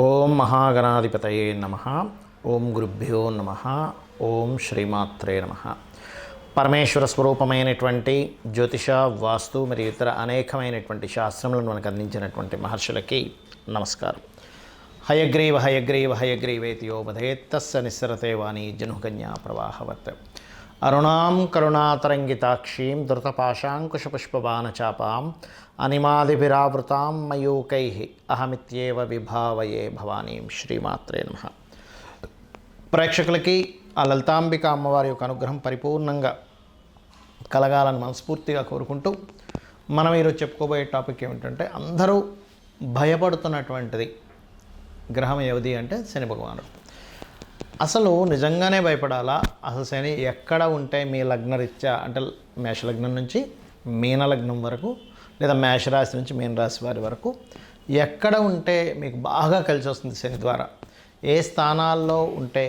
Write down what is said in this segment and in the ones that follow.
ఓం మహాగణాధిపతయే నమః. ఓం గురుభ్యో నమః. ఓం శ్రీమాత్రే నమః. పరమేశ్వర స్వరూపమైనటువంటి జ్యోతిష, వాస్తు మరియు ఇతర అనేకమైనటువంటి శాస్త్రములను మనకు అందించినటువంటి మహర్షులకి నమస్కారం. హయగ్రీవ హయగ్రీవ హయగ్రీవేతి యో వదేత్తస్య నిస్సరతే వాణి జనుకన్యా ప్రవాహవత్. అరుణాం కరుణాతరంగితాక్షీం ధృతపాశాంకుశపుష్పబాణచాపాం అనిమాదిభిరావృతాం మయూకై అహమిత్యేవ విభావయే భవానీం. శ్రీమాత్రే నమః. ప్రేక్షకులకి ఆ లలితాంబిక అమ్మవారి యొక్క అనుగ్రహం పరిపూర్ణంగా కలగాలని మనస్ఫూర్తిగా కోరుకుంటూ మనం ఈరోజు చెప్పుకోబోయే టాపిక్ ఏమిటంటే, అందరూ భయపడుతున్నటువంటిది గ్రహం ఏది అంటే శని భగవానుడు. అసలు నిజంగానే భయపడాలా? అసలు శని ఎక్కడ ఉంటే మీ లగ్నరీత్యా అంటే మేషలగ్నం నుంచి మీనలగ్నం వరకు, లేదా మేషరాశి నుంచి మీనరాశి వారి వరకు ఎక్కడ ఉంటే మీకు బాగా కలిసి వస్తుంది శని ద్వారా, ఏ స్థానాల్లో ఉంటే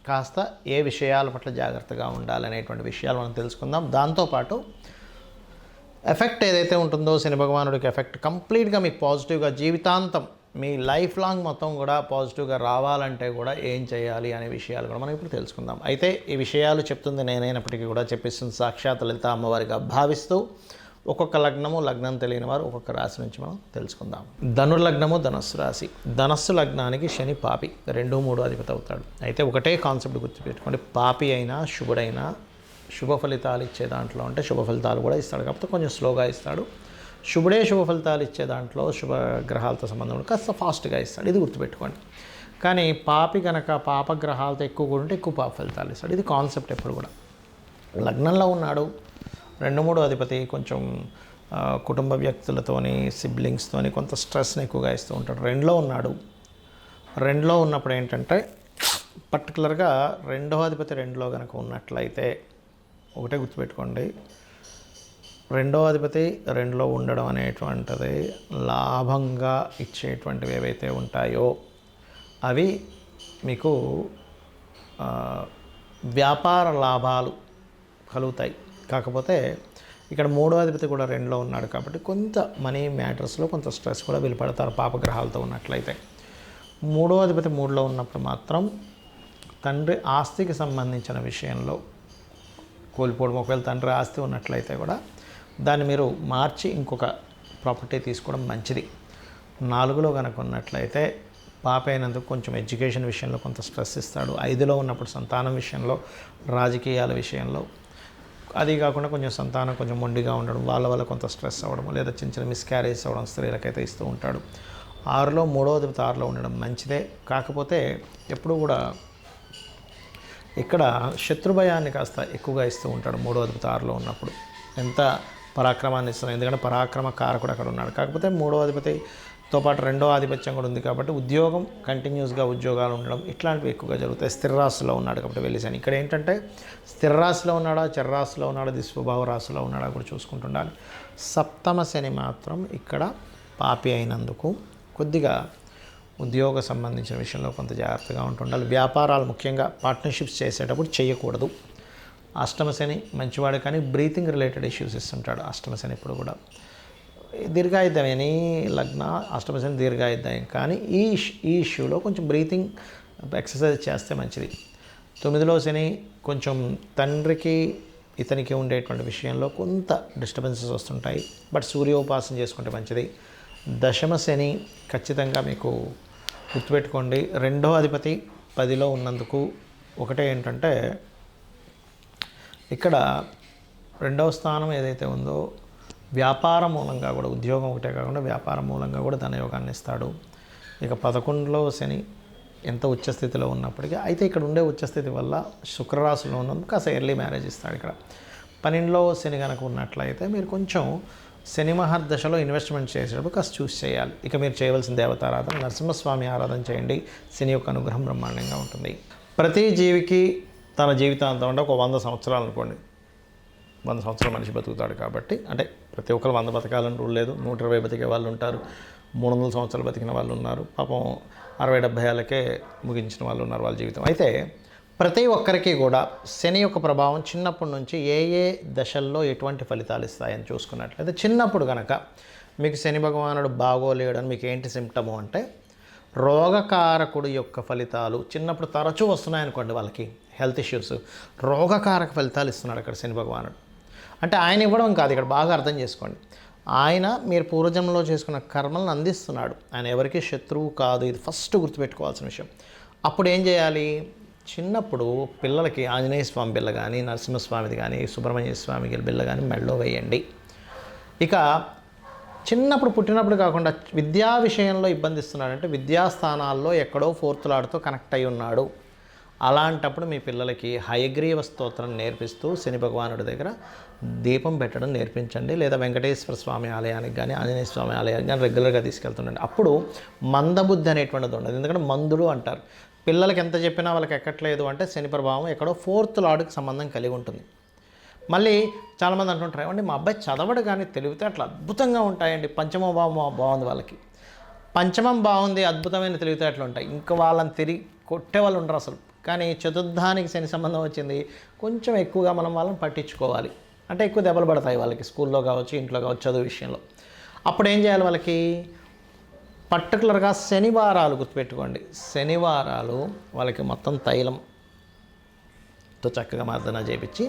కాస్త ఏ విషయాల పట్ల జాగ్రత్తగా ఉండాలనేటువంటి విషయాలు మనం తెలుసుకుందాం. దాంతోపాటు ఎఫెక్ట్ ఏదైతే ఉంటుందో శని భగవానుడికి ఎఫెక్ట్ కంప్లీట్గా మీకు పాజిటివ్గా జీవితాంతం మీ లైఫ్ లాంగ్ మొత్తం కూడా పాజిటివ్గా రావాలంటే కూడా ఏం చేయాలి అనే విషయాలు కూడా మనం ఇప్పుడు తెలుసుకుందాం. అయితే ఈ విషయాలు చెప్తుంది నేనైనప్పటికీ కూడా చెప్పిస్తుంది సాక్షాత్ లలిత అమ్మవారిగా భావిస్తూ ఒక్కొక్క లగ్నం తెలియని వారు ఒక్కొక్క రాశి నుంచి మనం తెలుసుకుందాం. ధనుర్లగ్నము ధనస్సు రాశి. ధనస్సు లగ్నానికి శని పాపి 2, 3 అధిపతి అవుతాడు. అయితే ఒకటే కాన్సెప్ట్ గుర్తుపెట్టుకోండి, పాపి అయినా శుభుడైనా శుభ ఫలితాలు ఇచ్చే దాంట్లో అంటే శుభ ఫలితాలు కూడా ఇస్తాడు, కాకపోతే కొంచెం స్లోగా ఇస్తాడు. శుభుడే శుభ ఫలితాలు ఇచ్చే దాంట్లో శుభ గ్రహాలతో సంబంధం కాస్త ఫాస్ట్గా ఇస్తాడు, ఇది గుర్తుపెట్టుకోండి. కానీ పాపి కనుక పాపగ్రహాలతో ఎక్కువ కూడా ఉంటే ఎక్కువ పాప ఫలితాలు ఇస్తాడు. ఇది కాన్సెప్ట్ ఎప్పుడు కూడా. లగ్నంలో ఉన్నాడు 2, 3 అధిపతి కొంచెం కుటుంబ వ్యక్తులతోని సిబ్లింగ్స్తోని కొంత స్ట్రెస్ని ఎక్కువగా ఇస్తూ ఉంటాడు. 2లో ఉన్నాడు. 2లో ఉన్నప్పుడు ఏంటంటే పర్టికులర్గా 2వ అధిపతి 2లో కనుక ఉన్నట్లయితే ఒకటే గుర్తుపెట్టుకోండి, 2వ అధిపతి 2లో ఉండడం అనేటువంటిది లాభంగా ఇచ్చేటువంటివి ఏవైతే ఉంటాయో అవి మీకు వ్యాపార లాభాలు కలుగుతాయి. కాకపోతే ఇక్కడ 3వ అధిపతి కూడా 2లో ఉన్నాడు కాబట్టి కొంత మనీ మ్యాటర్స్లో కొంత స్ట్రెస్ కూడా వీళ్ళు పడతారు పాపగ్రహాలతో ఉన్నట్లయితే. 3వ అధిపతి 3లో ఉన్నప్పుడు మాత్రం తండ్రి ఆస్తికి సంబంధించిన విషయంలో కోల్పోవడం, ఒకవేళ తండ్రి ఆస్తి ఉన్నట్లయితే కూడా దాన్ని మీరు మార్చి ఇంకొక ప్రాపర్టీ తీసుకోవడం మంచిది. 4లో కనుక ఉన్నట్లయితే పాప అయినందుకు కొంచెం ఎడ్యుకేషన్ విషయంలో కొంత స్ట్రెస్ ఇస్తాడు. 5లో ఉన్నప్పుడు సంతానం విషయంలో, రాజకీయాల విషయంలో, అది కాకుండా కొంచెం సంతానం కొంచెం మొండిగా ఉండడం, వాళ్ళ వల్ల కొంత స్ట్రెస్ అవ్వడం, లేదా చిన్న చిన్న మిస్క్యారేజ్ అవ్వడం స్త్రీలకైతే ఇస్తూ ఉంటాడు. 6లో 3వ అధిపతి 6లో ఉండడం మంచిదే. కాకపోతే ఎప్పుడు కూడా ఇక్కడ శత్రుభయాన్ని కాస్త ఎక్కువగా ఇస్తూ ఉంటాడు 3వ అధిపతి 6లో ఉన్నప్పుడు. ఎంత పరాక్రమాన్ని ఇస్తున్నాడు, ఎందుకంటే పరాక్రమ కారకుడు అక్కడ ఉన్నాడు. కాకపోతే 3వ అధిపతితో పాటు 2వ ఆధిపత్యం కూడా ఉంది కాబట్టి ఉద్యోగం కంటిన్యూస్గా ఉద్యోగాలు ఉండడం ఇట్లాంటివి ఎక్కువగా జరుగుతాయి. స్థిర రాశిలో ఉన్నాడు కాబట్టి వెళ్ళేసాను. ఇక్కడ ఏంటంటే స్థిర రాశిలో ఉన్నాడా, చర్రాశిలో ఉన్నాడా, దిస్వభావ రాశిలో ఉన్నాడా కూడా చూసుకుంటుండాలి. సప్తమ శని మాత్రం ఇక్కడ పాపి అయినందుకు కొద్దిగా ఉద్యోగ సంబంధించిన విషయంలో కొంత జాగ్రత్తగా ఉంటుండాలి. వ్యాపారాలు ముఖ్యంగా పార్ట్నర్షిప్స్ చేసేటప్పుడు చేయకూడదు. అష్టమ శని మంచివాడు, కానీ బ్రీతింగ్ రిలేటెడ్ ఇష్యూస్ ఇస్తుంటాడు అష్టమ శని ఎప్పుడు కూడా. దీర్ఘాయుద్ధం ఎనీ లగ్న అష్టమ శని దీర్ఘాయుద్ధం, కానీ ఈ ఇష్యూలో కొంచెం బ్రీతింగ్ ఎక్సర్సైజ్ చేస్తే మంచిది. 9లో శని కొంచెం తండ్రికి ఇతనికి ఉండేటువంటి విషయంలో కొంత డిస్టర్బెన్సెస్ వస్తుంటాయి, బట్ సూర్యోపాసన చేసుకుంటే మంచిది. దశమ శని ఖచ్చితంగా మీకు గుర్తుపెట్టుకోండి, 2వ అధిపతి 10లో ఉన్నందుకు ఒకటే ఏంటంటే ఇక్కడ 2వ స్థానం ఏదైతే ఉందో వ్యాపార మూలంగా కూడా, ఉద్యోగం ఒకటే కాకుండా వ్యాపార మూలంగా కూడా ధనయోగాన్ని ఇస్తాడు. ఇక 11లో శని ఎంత ఉచ్చస్థితిలో ఉన్నప్పటికీ, అయితే ఇక్కడ ఉండే ఉచ్చస్థితి వల్ల శుక్రరాశిలో ఉన్నందుకు కాస్త ఎర్లీ మ్యారేజ్ ఇస్తాడు. ఇక్కడ 12లో శని కనుక ఉన్నట్లయితే మీరు కొంచెం శని మహర్దశలో ఇన్వెస్ట్మెంట్ చేసేటప్పుడు కాస్త చూసి చేయాలి. ఇక మీరు చేయవలసిన దేవతారాధన నరసింహస్వామి ఆరాధన చేయండి. శని యొక్క అనుగ్రహం బ్రహ్మాండంగా ఉంటుంది. ప్రతి జీవికి తన జీవితాంతం అంటే ఒక 100 సంవత్సరాలు అనుకోండి, 100 సంవత్సరాలు మనిషి బతుకుతాడు కాబట్టి, అంటే ప్రతి ఒక్కరు 100 బతకాలని రూల్ లేదు. 120 బతికే వాళ్ళు ఉంటారు, 300 సంవత్సరాలు బతికిన వాళ్ళు ఉన్నారు, పాపం 60-70 ఏళ్ళకే ముగించిన వాళ్ళు ఉన్నారు వాళ్ళ జీవితం. అయితే ప్రతి ఒక్కరికి కూడా శని యొక్క ప్రభావం చిన్నప్పటి నుంచి ఏ దశల్లో ఎటువంటి ఫలితాలు ఇస్తాయని చూసుకున్నట్లయితే, చిన్నప్పుడు కనుక మీకు శని భగవానుడు బాగోలేడని మీకు ఏంటి సిమ్టము అంటే రోగకారకుడు యొక్క ఫలితాలు చిన్నప్పుడు తరచూ వస్తున్నాయనుకోండి వాళ్ళకి హెల్త్ ఇష్యూస్, రోగకారక ఫలితాలు ఇస్తున్నాడు అక్కడ శని భగవానుడు. అంటే ఆయన ఇవ్వడం కాదు, ఇక్కడ బాగా అర్థం చేసుకోండి. ఆయన మీరు పూర్వజన్మలో చేసుకున్న కర్మలను అందిస్తున్నాడు. ఆయన ఎవరికి శత్రువు కాదు, ఇది ఫస్ట్ గుర్తుపెట్టుకోవాల్సిన విషయం. అప్పుడు ఏం చేయాలి? చిన్నప్పుడు పిల్లలకి ఆంజనేయ స్వామి బిళ్ళ కానీ, నరసింహస్వామిది కానీ, సుబ్రహ్మణ్య స్వామి బిళ్ళ కానీ మెడలో వేయండి. ఇక చిన్నప్పుడు పుట్టినప్పుడు కాకుండా విద్యా విషయంలో ఇబ్బంది ఇస్తున్నాడంటే విద్యాస్థానాల్లో ఎక్కడో ఫోర్త్ లాడ్తో కనెక్ట్ అయి ఉన్నాడు. అలాంటప్పుడు మీ పిల్లలకి హయగ్రీవ స్తోత్రం నేర్పిస్తూ శని భగవానుడి దగ్గర దీపం పెట్టడం నేర్పించండి. లేదా వెంకటేశ్వర స్వామి ఆలయానికి కానీ, ఆంజనేయ స్వామి ఆలయానికి కానీ రెగ్యులర్గా తీసుకెళ్తుండండి. అప్పుడు మందబుద్ధి అనేటువంటిది ఉండదు. ఎందుకంటే మందుడు అంటారు. పిల్లలకి ఎంత చెప్పినా వాళ్ళకి ఎక్కట్లేదు అంటే శని ప్రభావం ఎక్కడో ఫోర్త్ లార్డ్కి సంబంధం కలిగి ఉంటుంది. మళ్ళీ చాలామంది అంటుంటారు, ఏమండి మా అబ్బాయి చదవడు కానీ తెలివితేటలు అద్భుతంగా ఉంటాయండి, పంచమ భావం బాగుంది వాళ్ళకి. పంచమం బాగుంది, అద్భుతమైన తెలివితేటలు ఉంటాయి, ఇంకా వాళ్ళని తిరిగి కొట్టే వాళ్ళు ఉండరు అసలు. కానీ చతుర్థానికి శని సంబంధం వచ్చింది, కొంచెం ఎక్కువగా మనం వాళ్ళని పట్టించుకోవాలి. అంటే ఎక్కువ దెబ్బలు పడతాయి వాళ్ళకి, స్కూల్లో కావచ్చు, ఇంట్లో కావచ్చు, చదువు విషయంలో. అప్పుడు ఏం చేయాలి వాళ్ళకి? పర్టికులర్గా శనివారాలు గుర్తుపెట్టుకోండి. శనివారాలు వాళ్ళకి మొత్తం తైలంతో చక్కగా మర్దన చేయించి,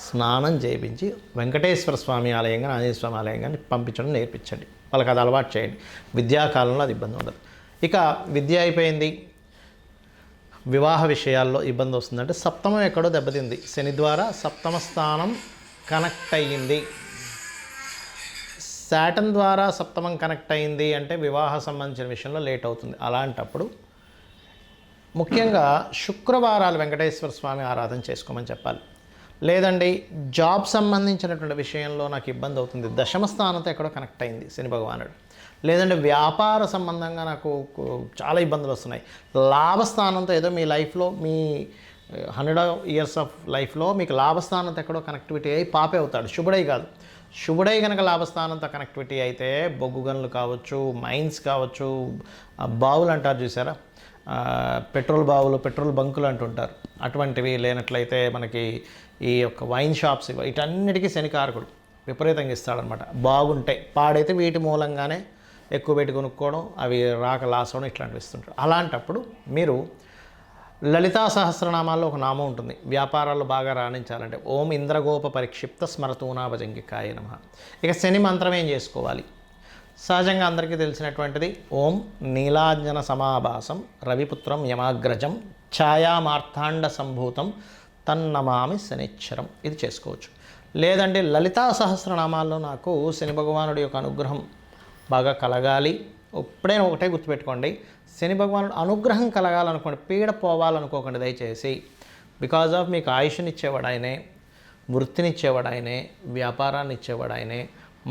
స్నానం చేయించి, వెంకటేశ్వర స్వామి ఆలయం కానీ, ఆంజనేయ స్వామి ఆలయం కానీ పంపించడం నేర్పించండి. వాళ్ళకి అది అలవాటు చేయండి. విద్యాకాలంలో అది ఇబ్బంది ఉండదు. ఇక విద్య అయిపోయింది, వివాహ విషయాల్లో ఇబ్బంది వస్తుందంటే సప్తమం ఎక్కడో దెబ్బతింది. శని ద్వారా సప్తమ స్థానం కనెక్ట్ అయ్యింది. శాటన్ ద్వారా సప్తమం కనెక్ట్ అయింది అంటే వివాహ సంబంధించిన విషయంలో లేట్ అవుతుంది. అలాంటప్పుడు ముఖ్యంగా శుక్రవారాలు వెంకటేశ్వర స్వామి ఆరాధన చేసుకోమని చెప్పాలి. లేదండి జాబ్ సంబంధించినటువంటి విషయంలో నాకు ఇబ్బంది అవుతుంది, దశమ స్థానంతో ఎక్కడో కనెక్ట్ అయింది శని భగవానుడు. లేదంటే వ్యాపార సంబంధంగా నాకు చాలా ఇబ్బందులు వస్తున్నాయి, లాభస్థానంతో ఏదో మీ లైఫ్లో మీ 100 years ఆఫ్ లైఫ్లో మీకు లాభస్థానంతో ఎక్కడో కనెక్టివిటీ అయ్యి పాపే అవుతాడు. శుభుడై కాదు, శుభుడై కనుక లాభస్థానంతో కనెక్టివిటీ అయితే బొగ్గు గనులు కావచ్చు, మైన్స్ కావచ్చు, బావులు అంటారు చూసారా, పెట్రోల్ బావులు, పెట్రోల్ బంకులు అంటుంటారు, అటువంటివి లేనట్లయితే మనకి ఈ యొక్క వైన్ షాప్స్ వీటన్నిటికీ శనికారకుడు విపరీతంగా ఇస్తాడనమాట. బాగుంటాయి, పాడైతే వీటి మూలంగానే ఎక్కువ పెట్టి కొనుక్కోవడం, అవి రాక లాస్ అవ్వడం ఇట్లాంటివి ఇస్తుంటారు. అలాంటప్పుడు మీరు లలితా సహస్రనామాల్లో ఒక నామం ఉంటుంది, వ్యాపారాలు బాగా రాణించాలంటే ఓం ఇంద్రగోప పరిక్షిప్త స్మరతూనాభజంగికాయ నమః. ఇక శని మంత్రం ఏం చేసుకోవాలి? సహజంగా అందరికీ తెలిసినటువంటిది ఓం నీలాంజన సమాభాసం రవిపుత్రం యమాగ్రజం ఛాయామార్థాండ సంభూతం తన్నమామి శనిచ్చరం, ఇది చేసుకోవచ్చు. లేదంటే లలితా సహస్రనామాల్లో నాకు శని భగవానుడి యొక్క అనుగ్రహం బాగా కలగాలి, ఎప్పుడైనా ఒకటే గుర్తుపెట్టుకోండి, శని భగవానుడు అనుగ్రహం కలగాలనుకోండి, పీడ పోవాలనుకోకండి దయచేసి. బికాజ్ ఆఫ్ మీకు ఆయుష్నిచ్చేవాడు ఆయనే, వృత్తినిచ్చేవాడు ఆయనే, వ్యాపారాన్ని ఇచ్చేవాడు ఆయనే.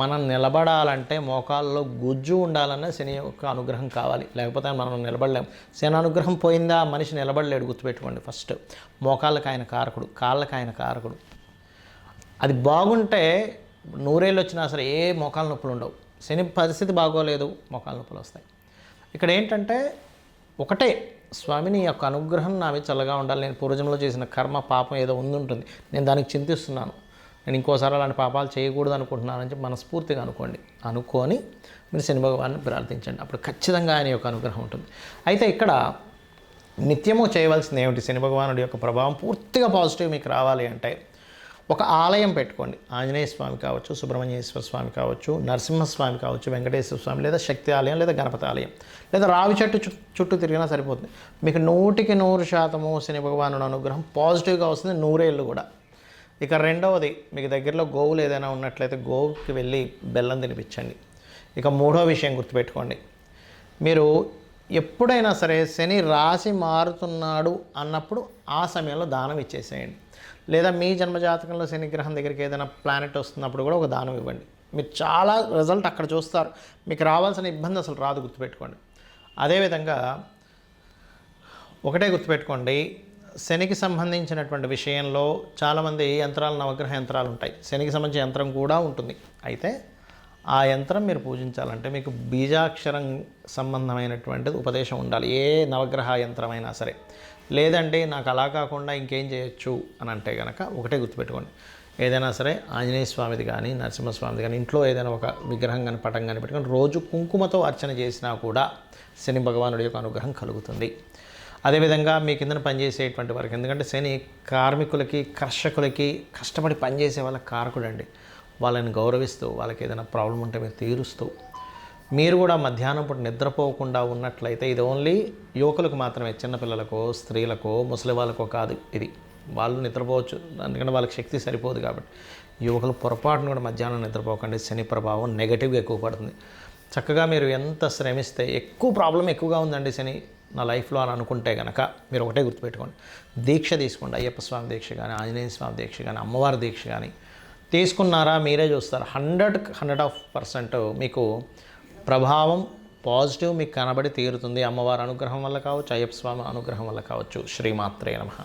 మనం నిలబడాలంటే మోకాల్లో గుజ్జు ఉండాలన్న శని యొక్క అనుగ్రహం కావాలి, లేకపోతే మనం నిలబడలేము. శని అనుగ్రహం పోయిందా మనిషి నిలబడలేడు, గుర్తుపెట్టుకోండి. ఫస్ట్ మోకాళ్ళకి ఆయన కారకుడు, కాళ్ళకి ఆయన కారకుడు. అది బాగుంటే 100 ఏళ్ళు వచ్చినా సరే ఏ మోకాళ్ళ నొప్పులు ఉండవు. శని పరిస్థితి బాగోలేదు, మోకాళ్ళ నొప్పులు వస్తాయి. ఇక్కడ ఏంటంటే ఒకటే, స్వామిని యొక్క అనుగ్రహం నా మీద చల్లగా ఉండాలి, నేను పూర్వజంలో చేసిన కర్మ పాపం ఏదో ఉంటుంది, నేను దానికి చింతిస్తున్నాను, నేను ఇంకోసారి అలాంటి పాపాలు చేయకూడదు అనుకుంటున్నానని చెప్పి మనస్ఫూర్తిగా అనుకొని మీరు శని భగవాన్ని ప్రార్థించండి. అప్పుడు ఖచ్చితంగా ఆయన యొక్క అనుగ్రహం ఉంటుంది. అయితే ఇక్కడ నిత్యము చేయవలసింది ఏమిటి? శని భగవానుడి యొక్క ప్రభావం పూర్తిగా పాజిటివ్ మీకు రావాలి అంటే ఒక ఆలయం పెట్టుకోండి. ఆంజనేయ స్వామి కావచ్చు, సుబ్రహ్మణ్యేశ్వర స్వామి కావచ్చు, నరసింహస్వామి కావచ్చు, వెంకటేశ్వర స్వామి, లేదా శక్తి ఆలయం, లేదా గణపతి ఆలయం, లేదా రావి చెట్టు చుట్టూ తిరిగినా సరిపోతుంది. మీకు 100% శని భగవానుడి అనుగ్రహం పాజిటివ్గా వస్తుంది, 100 ఏళ్ళు కూడా. ఇక రెండవది, మీకు దగ్గరలో గోవులు ఏదైనా ఉన్నట్లయితే గోవుకి వెళ్ళి బెల్లం తినిపించండి. ఇక మూడో విషయం గుర్తుపెట్టుకోండి, మీరు ఎప్పుడైనా సరే శని రాశి మారుతున్నాడు అన్నప్పుడు ఆ సమయంలో దానం ఇచ్చేసేయండి. లేదా మీ జన్మజాతకంలో శని గ్రహం దగ్గరికి ఏదైనా ప్లానెట్ వస్తున్నప్పుడు కూడా ఒక దానం ఇవ్వండి. మీరు చాలా రిజల్ట్ అక్కడ చూస్తారు, మీకు రావాల్సిన ఇబ్బంది అసలు రాదు, గుర్తుపెట్టుకోండి. అదేవిధంగా ఒకటే గుర్తుపెట్టుకోండి, శనికి సంబంధించినటువంటి విషయంలో చాలామంది యంత్రాలు, నవగ్రహ యంత్రాలు ఉంటాయి, శనికి సంబంధించిన యంత్రం కూడా ఉంటుంది. అయితే ఆ యంత్రం మీరు పూజించాలంటే మీకు బీజాక్షరం సంబంధమైనటువంటిది ఉపదేశం ఉండాలి, ఏ నవగ్రహ యంత్రమైనా సరే. లేదంటే నాకు అలా కాకుండా ఇంకేం చేయొచ్చు అని అంటే కనుక ఒకటే గుర్తుపెట్టుకోండి, ఏదైనా సరే ఆంజనేయ స్వామిది కానీ నరసింహస్వామిది కానీ ఇంట్లో ఏదైనా ఒక విగ్రహం కానీ పటం కానీ పెట్టుకొని రోజు కుంకుమతో అర్చన చేసినా కూడా శని భగవానుడి యొక్క అనుగ్రహం కలుగుతుంది. అదేవిధంగా మీ కిందన పనిచేసేటువంటి వారికి, ఎందుకంటే శని కార్మికులకి, కర్షకులకి, కష్టపడి పనిచేసే వాళ్ళకి కారకుడు అండి. వాళ్ళని గౌరవిస్తూ, వాళ్ళకి ఏదైనా ప్రాబ్లం ఉంటే మీరు తీరుస్తూ, మీరు కూడా మధ్యాహ్నం పూట నిద్రపోకుండా ఉన్నట్లయితే, ఇది ఓన్లీ యువకులకు మాత్రమే, చిన్నపిల్లలకో, స్త్రీలకో, ముసలి వాళ్ళకో కాదు. ఇది వాళ్ళు నిద్రపోవచ్చు, ఎందుకంటే వాళ్ళకి శక్తి సరిపోదు కాబట్టి. యువకులు పొరపాటును కూడా మధ్యాహ్నం నిద్రపోకండి. శని ప్రభావం నెగటివ్గా ఎక్కువ పడుతుంది. చక్కగా మీరు ఎంత శ్రమిస్తే, ఎక్కువ ప్రాబ్లం ఎక్కువగా ఉందండి శని నా లైఫ్లో అని అనుకుంటే కనుక మీరు ఒకటే గుర్తుపెట్టుకోండి, దీక్ష తీసుకోండి. అయ్యప్ప స్వామి దీక్ష కానీ, ఆంజనేయ స్వామి దీక్ష కానీ, అమ్మవారి దీక్ష కానీ తీసుకున్నారా మీరే చూస్తారు. 100% మీకు ప్రభావం పాజిటివ్ మీకు కనబడి తీరుతుంది. అమ్మవారి అనుగ్రహం వల్ల కావచ్చు, అయ్యప్ప స్వామి అనుగ్రహం వల్ల కావచ్చు. శ్రీమాత్రే నమః.